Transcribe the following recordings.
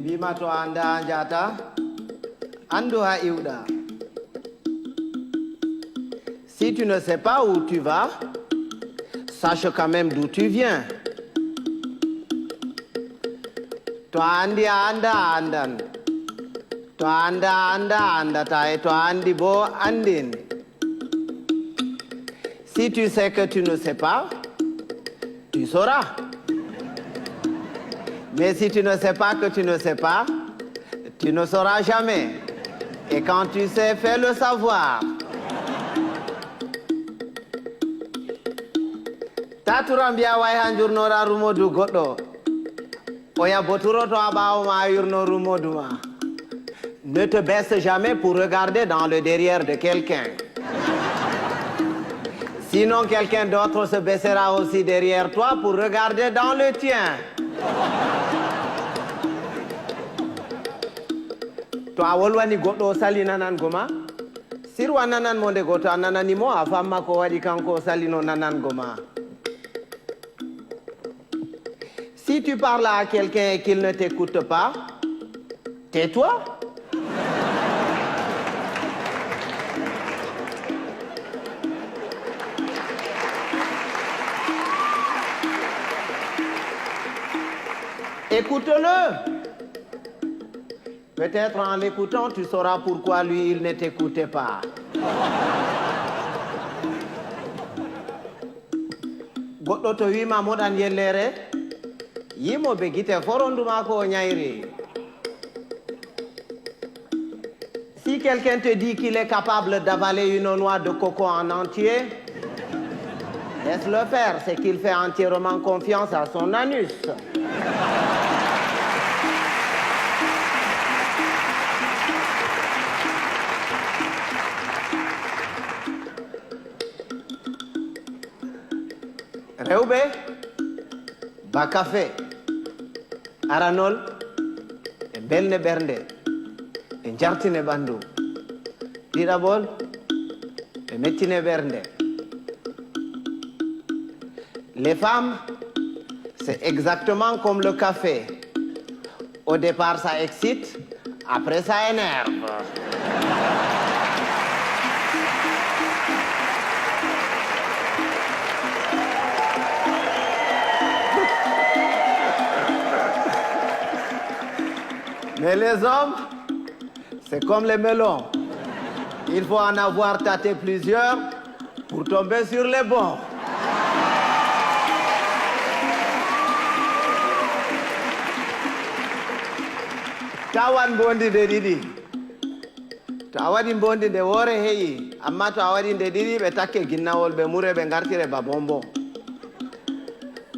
Bimato anda anjata ando ha iuda. Si tu ne sais pas où tu vas, sache quand même d'où tu viens. To andi anda andan. To anda andata et to andi bo andin. Si tu sais que tu ne sais pas, tu sauras. Mais si tu ne sais pas que tu ne sais pas, tu ne sauras jamais. Et quand tu sais, fais le savoir. Taturambia way hanjurnora rumodu goddo. Oya boturo to abawo ma yurno rumodu ma. Ne te baisse jamais pour regarder dans le derrière de quelqu'un. Sinon quelqu'un d'autre se baissera aussi derrière toi pour regarder dans le tien. To a wolwani goɗɗo o sali nanango ma sirwa nananmo nde goto a nananimo a famma ko waɗi kanko o salino nanango ma. Si tu parles à quelqu'un et qu'il ne t'écoute pas, tais-toi. Écoute-le. Peut-être en l'écoutant, tu sauras pourquoi lui, il ne t'écoutait pas. Goɗɗo to wima moɗan yellere, yimoɓe guite foronduma ko ñayri. Si quelqu'un te dit qu'il est capable d'avaler une noix de coco en entier, laisse-le faire, c'est qu'il fait entièrement confiance à son anus. Rewɓe ba café aranol e belne ɓernde e jartine ɓandu ɗiɗaɓol e mettine ɓernde. Les femmes, c'est exactement comme le café. Au départ ça excite, après ça énerve. Mais les hommes, c'est comme les melons. Il faut en avoir tâté plusieurs pour tomber sur les bons. Tawan bondi de didi. To a waɗi bondi nde woore heƴi, amma to a waɗi nde ɗiɗi ɓe takke ginnawol ɓe mure ɓe gartire ba bonbon.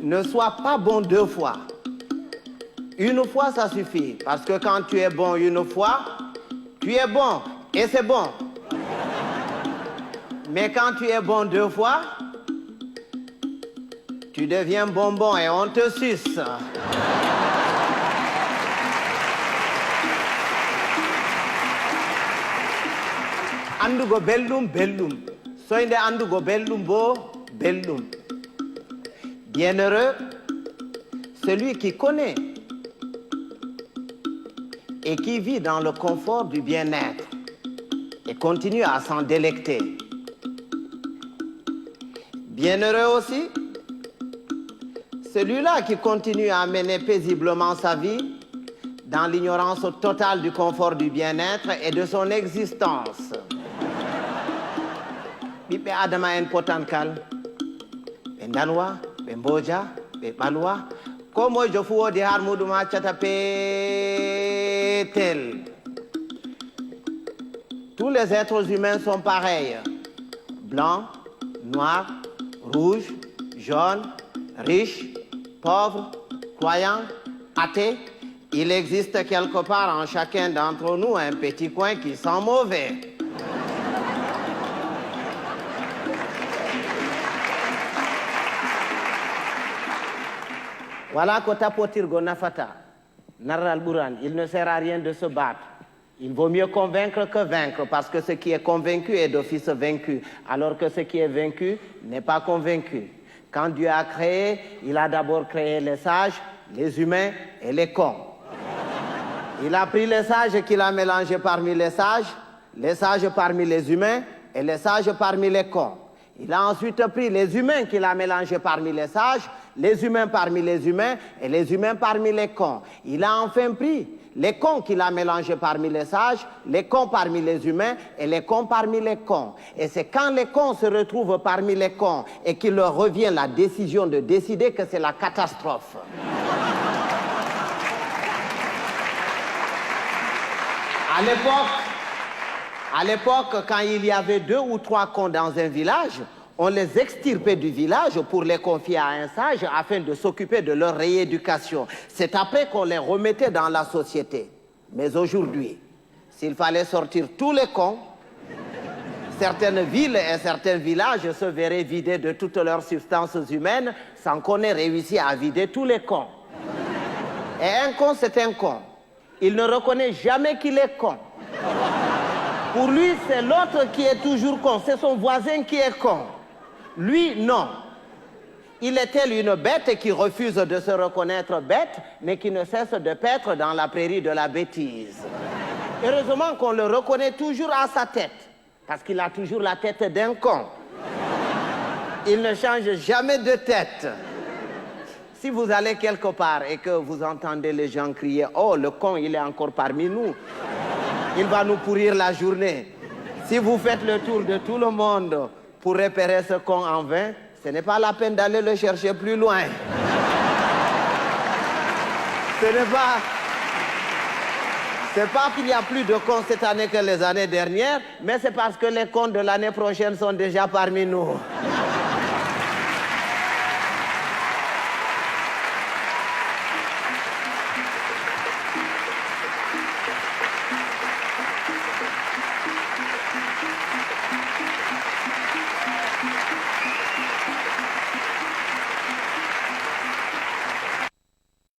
Ne sois pas bon deux fois. Une fois, ça suffit. Parce que quand tu es bon une fois, tu es bon. Et c'est bon. Mais quand tu es bon deux fois, tu deviens bonbon et on te suce. Andugo belɗum, belɗum. Soyde andugo belɗum bo, belɗum. Bienheureux, celui qui connaît et qui vit dans le confort du bien-être et continue à s'en délecter. Bienheureux aussi, celui-là qui continue à mener paisiblement sa vie dans l'ignorance totale du confort du bien-être et de son existence. Ɓiɓɓe adama en potankal, ɓe dalwa, ɓe mboja, ɓe ɓalwa, ko mojo fu wodi har muɗum accata petel. Tous les êtres humains sont pareils. Blancs, noirs, rouges, jaunes, riches, pauvres, croyants, athées. Il existe quelque part en chacun d'entre nous un petit coin qui sent mauvais. Voilà ko tapotirgo nafata. Narral ɓuran, il ne sert à rien de se battre. Il vaut mieux convaincre que vaincre, parce que ce qui est convaincu est d'office vaincu, alors que ce qui est vaincu n'est pas convaincu. Quand Dieu a créé, il a d'abord créé les sages, les humains et les cons. Il a pris les sages qu'il a mélangés parmi les sages parmi les humains et les sages parmi les cons. Il a ensuite pris les humains qu'il a mélangés parmi les humains parmi les humains et les humains parmi les cons. Il a enfin pris les cons qu'il a mélangés parmi les cons parmi les humains et les cons parmi les cons. Et c'est quand les cons se retrouvent parmi les cons et qu'il leur revient la décision de décider que c'est la catastrophe. À l'époque, quand il y avait 2 ou 3 cons dans un village, on les extirpait du village pour les confier à un sage afin de s'occuper de leur rééducation. C'est après qu'on les remettait dans la société. Mais aujourd'hui, s'il fallait sortir tous les cons, certaines villes et certains villages se verraient vidés de toutes leurs substances humaines sans qu'on ait réussi à vider tous les cons. Et un con, c'est un con. Il ne reconnaît jamais qu'il est con. Pour lui, c'est l'autre qui est toujours con. C'est son voisin qui est con. Lui, non. Il est tel une bête qui refuse de se reconnaître bête, mais qui ne cesse de paître dans la prairie de la bêtise. Heureusement qu'on le reconnaît toujours à sa tête, parce qu'il a toujours la tête d'un con. Il ne change jamais de tête. Si vous allez quelque part et que vous entendez les gens crier « Oh, le con, il est encore parmi nous », il va nous pourrir la journée. Si vous faites le tour de tout le monde pour repérer ce con en vain, ce n'est pas la peine d'aller le chercher plus loin. C'est pas qu'il y a plus de cons cette année que les années dernières, mais c'est parce que les cons de l'année prochaine sont déjà parmi nous.